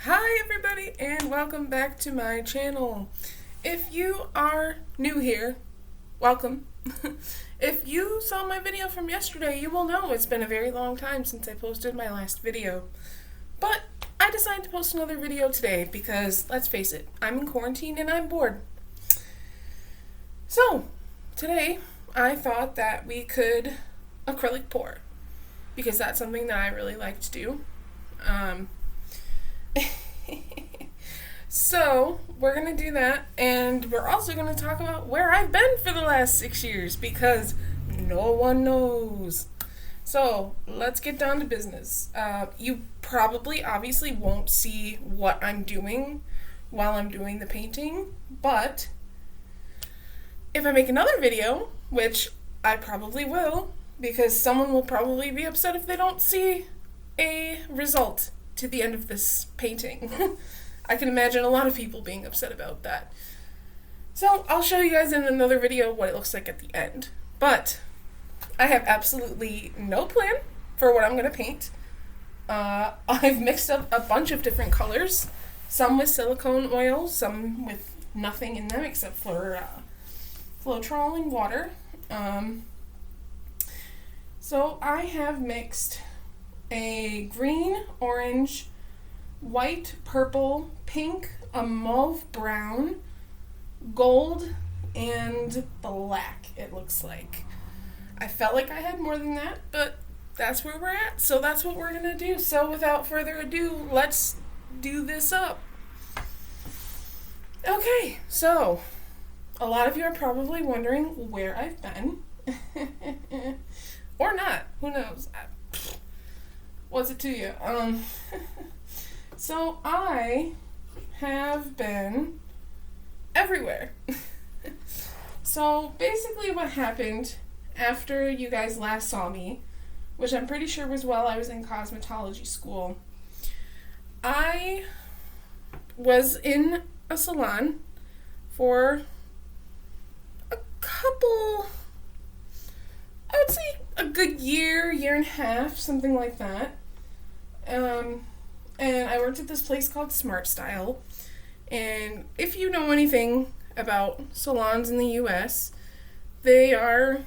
Hi everybody and welcome back to my channel. If you are new here, welcome. If you saw my video from yesterday, you will know it's been a very long time since I posted my last video. But I decided to post another video today because, let's face it, I'm in quarantine and I'm bored. So, today I thought that we could acrylic pour because that's something that I really like to do. So, we're going to do that, and we're also going to talk about where I've been for the last 6 years, because no one knows. So, let's get down to business. You probably, obviously, won't see what I'm doing while I'm doing the painting, but if I make another video, which I probably will, because someone will probably be upset if they don't see a result to the end of this painting. I can imagine a lot of people being upset about that. So I'll show you guys in another video what it looks like at the end. But I have absolutely no plan for what I'm going to paint. I've mixed up a bunch of different colors. Some with silicone oil, some with nothing in them except for Floetrol and water. So I have mixed a green, orange, white, purple, pink, a mauve brown, gold, and black, it looks like. I felt like I had more than that, but that's where we're at, so that's what we're going to do. So without further ado, let's do this up. Okay, so a lot of you are probably wondering where I've been. Or not, who knows? What's it to you? So I have been everywhere. So basically what happened after you guys last saw me, which I'm pretty sure was while I was in cosmetology school, I was in a salon for a couple, I would say a good year and a half, something like that. And I worked at this place called Smart Style. And if you know anything about salons in the US, they're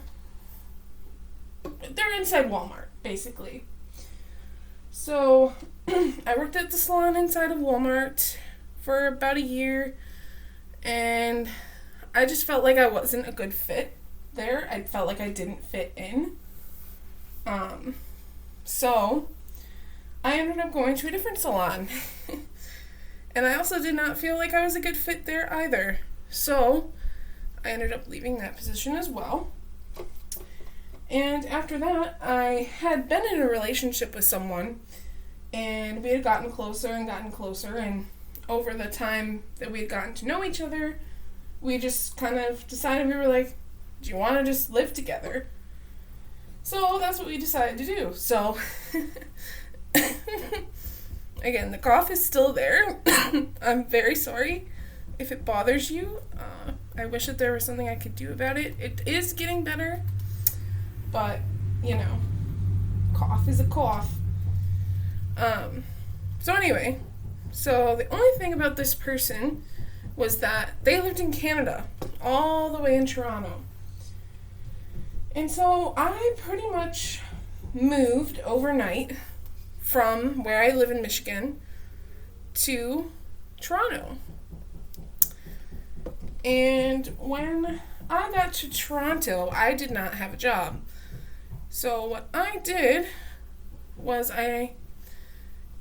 inside Walmart, basically. So I worked at the salon inside of Walmart for about a year, and I just felt like I wasn't a good fit there. I felt like I didn't fit in. So I ended up going to a different salon. And I also did not feel like I was a good fit there either. So I ended up leaving that position as well. And after that, I had been in a relationship with someone, and we had gotten closer, and over the time that we had gotten to know each other, we just kind of decided, we were like, do you want to just live together? So that's what we decided to do. So again, the cough is still there. I'm very sorry if it bothers you. I wish that there was something I could do about it. It is getting better, but, you know, cough is a cough. So anyway, so the only thing about this person was that they lived in Canada, all the way in Toronto. And so I pretty much moved overnight from where I live in Michigan to Toronto. And when I got to Toronto, I did not have a job. So what I did was I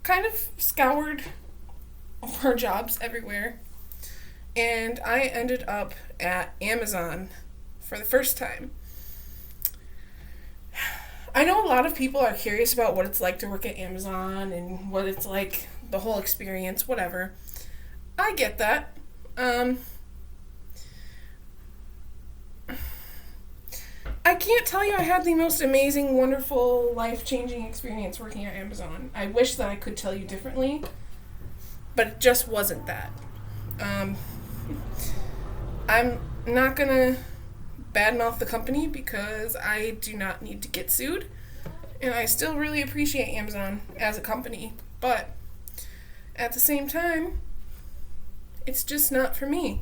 kind of scoured for jobs everywhere, and I ended up at Amazon for the first time. I know a lot of people are curious about what it's like to work at Amazon and what it's like, the whole experience, whatever. I get that. I can't tell you I had the most amazing, wonderful, life-changing experience working at Amazon. I wish that I could tell you differently, but it just wasn't that. I'm not gonna badmouth the company because I do not need to get sued, and I still really appreciate Amazon as a company, but at the same time, it's just not for me.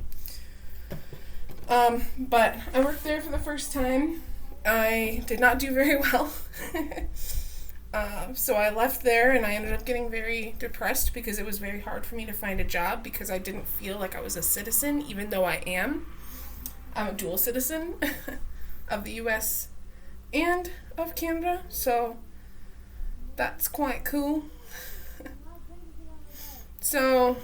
But I worked there for the first time. I did not do very well. So I left there and I ended up getting very depressed because it was very hard for me to find a job because I didn't feel like I was a citizen, even though I am. I'm a dual citizen of the US and of Canada, so that's quite cool. So,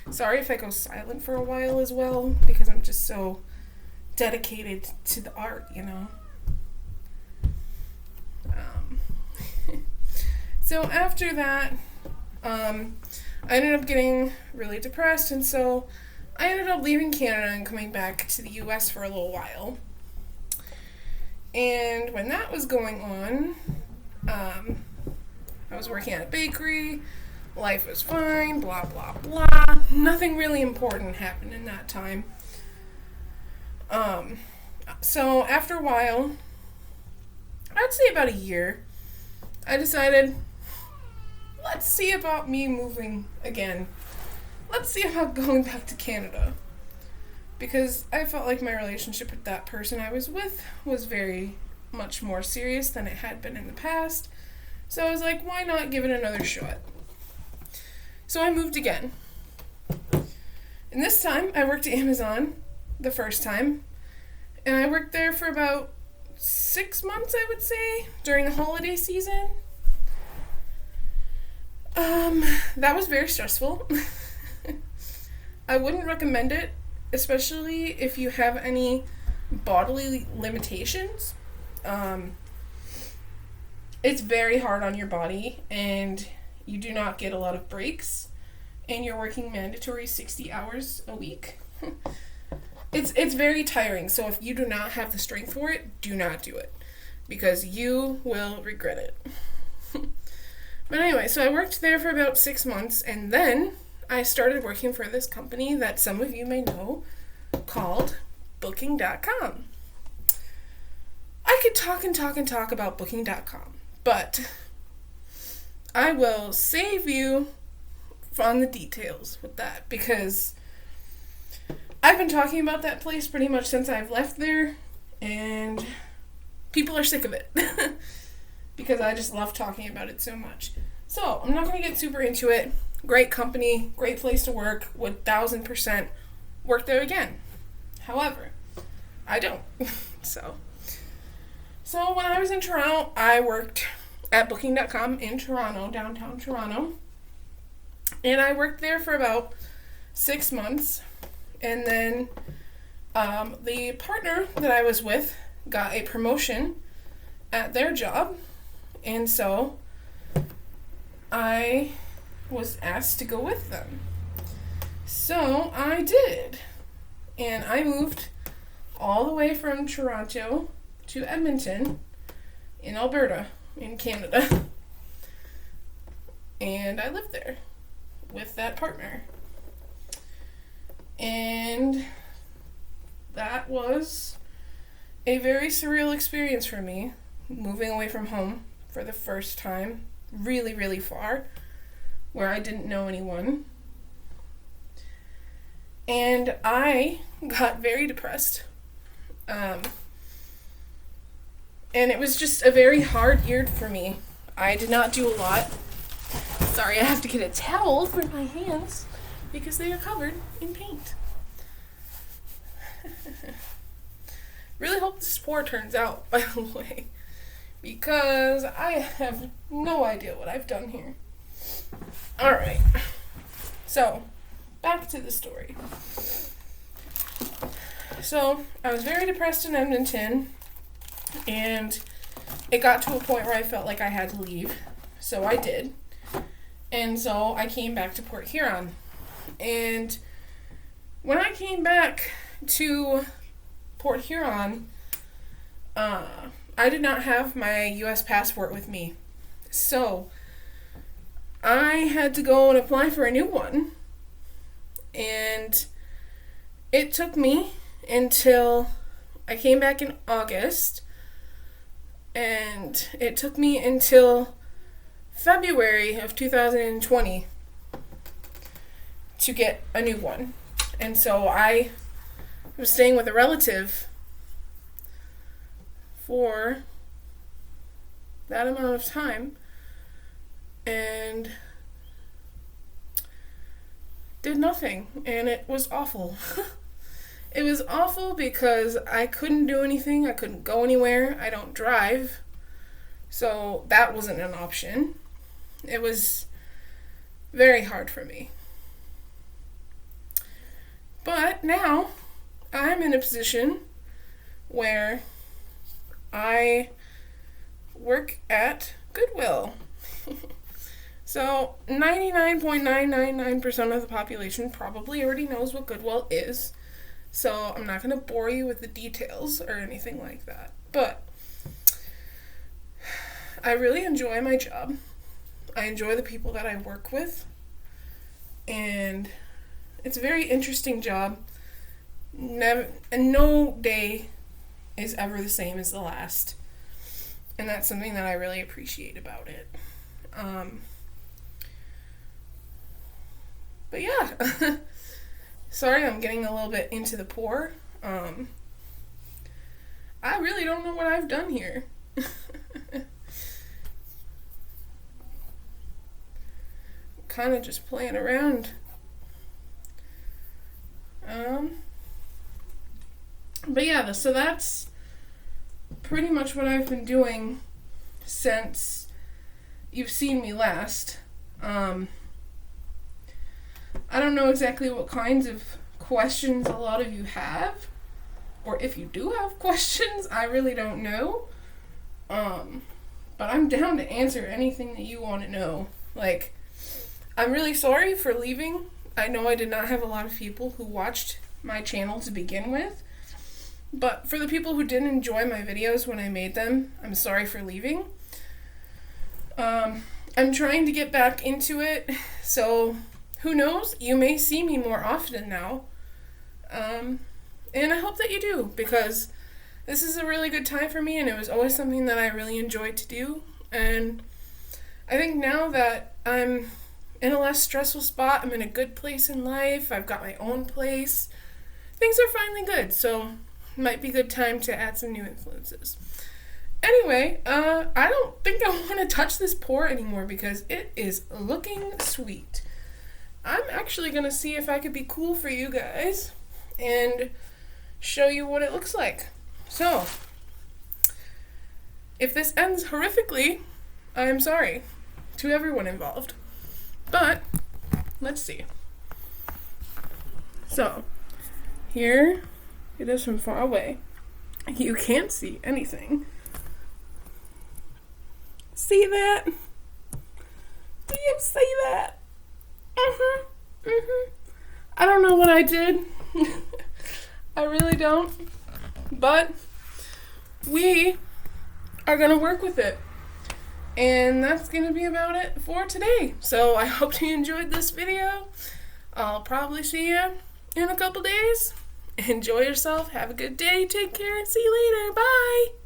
sorry if I go silent for a while as well, because I'm just so dedicated to the art, you know. So after that, I ended up getting really depressed, and so I ended up leaving Canada and coming back to the US for a little while. And when that was going on, I was working at a bakery, life was fine, blah, blah, blah. Nothing really important happened in that time. So after a while, I'd say about a year, I decided, let's see about me moving again. Let's see about going back to Canada. Because I felt like my relationship with that person I was with was very much more serious than it had been in the past. So I was like, why not give it another shot? So I moved again. And this time, I worked at Amazon the first time. And I worked there for about 6 months, I would say, during the holiday season. That was very stressful. I wouldn't recommend it, especially if you have any bodily limitations. It's very hard on your body, and you do not get a lot of breaks, and you're working mandatory 60 hours a week. It's very tiring, so if you do not have the strength for it, do not do it, because you will regret it. But anyway, so I worked there for about 6 months, and then I started working for this company that some of you may know called Booking.com. I could talk and talk and talk about Booking.com, but I will save you on the details with that, because I've been talking about that place pretty much since I've left there, and people are sick of it because I just love talking about it so much. So I'm not going to get super into it. Great company, great place to work, would 1000% work there again. However, I don't. So when I was in Toronto, I worked at Booking.com in Toronto, downtown Toronto, and I worked there for about 6 months. And then the partner that I was with got a promotion at their job, and so I was asked to go with them. So I did, and I moved all the way from Toronto to Edmonton in Alberta, in Canada, and I lived there with that partner. And that was a very surreal experience for me, moving away from home for the first time, really, really far, where I didn't know anyone. And I got very depressed. And it was just a very hard year for me. I did not do a lot. Sorry, I have to get a towel for my hands, because they are covered in paint. Really hope this pour turns out, by the way, because I have no idea what I've done here. Alright, so back to the story. So I was very depressed in Edmonton, and it got to a point where I felt like I had to leave, so I did. And so I came back to Port Huron. And when I came back to Port Huron, I did not have my U.S. passport with me. So I had to go and apply for a new one. And it took me until I came back in August. And it took me until February of 2020 to get a new one. And so I was staying with a relative for that amount of time and did nothing, and it was awful. It was awful because I couldn't do anything. I couldn't go anywhere. I don't drive, so that wasn't an option. It was very hard for me. But now I'm in a position where I work at Goodwill. So 99.999% of the population probably already knows what Goodwill is. So I'm not going to bore you with the details or anything like that. But I really enjoy my job. I enjoy the people that I work with. And it's a very interesting job. And no day is ever the same as the last. And that's something that I really appreciate about it. But yeah, sorry I'm getting a little bit into the pour. I really don't know what I've done here. Kind of just playing around. But yeah, so that's pretty much what I've been doing since you've seen me last. I don't know exactly what kinds of questions a lot of you have, or if you do have questions, I really don't know. But I'm down to answer anything that you want to know. Like, I'm really sorry for leaving. I know I did not have a lot of people who watched my channel to begin with, but for the people who didn't enjoy my videos when I made them, I'm sorry for leaving. I'm trying to get back into it, so who knows? You may see me more often now. And I hope that you do, because this is a really good time for me, and it was always something that I really enjoyed to do. And I think now that I'm in a less stressful spot, I'm in a good place in life, I've got my own place, things are finally good, so it might be a good time to add some new influences. Anyway, I don't think I want to touch this pour anymore because it is looking sweet. I'm actually going to see if I could be cool for you guys and show you what it looks like. So, if this ends horrifically, I am sorry to everyone involved. But, let's see. So, here it is from far away. You can't see anything. See that? Do you see that? I don't know what I did. I really don't. But we are going to work with it. And that's going to be about it for today. So I hope you enjoyed this video. I'll probably see you in a couple days. Enjoy yourself. Have a good day. Take care. And see you later. Bye.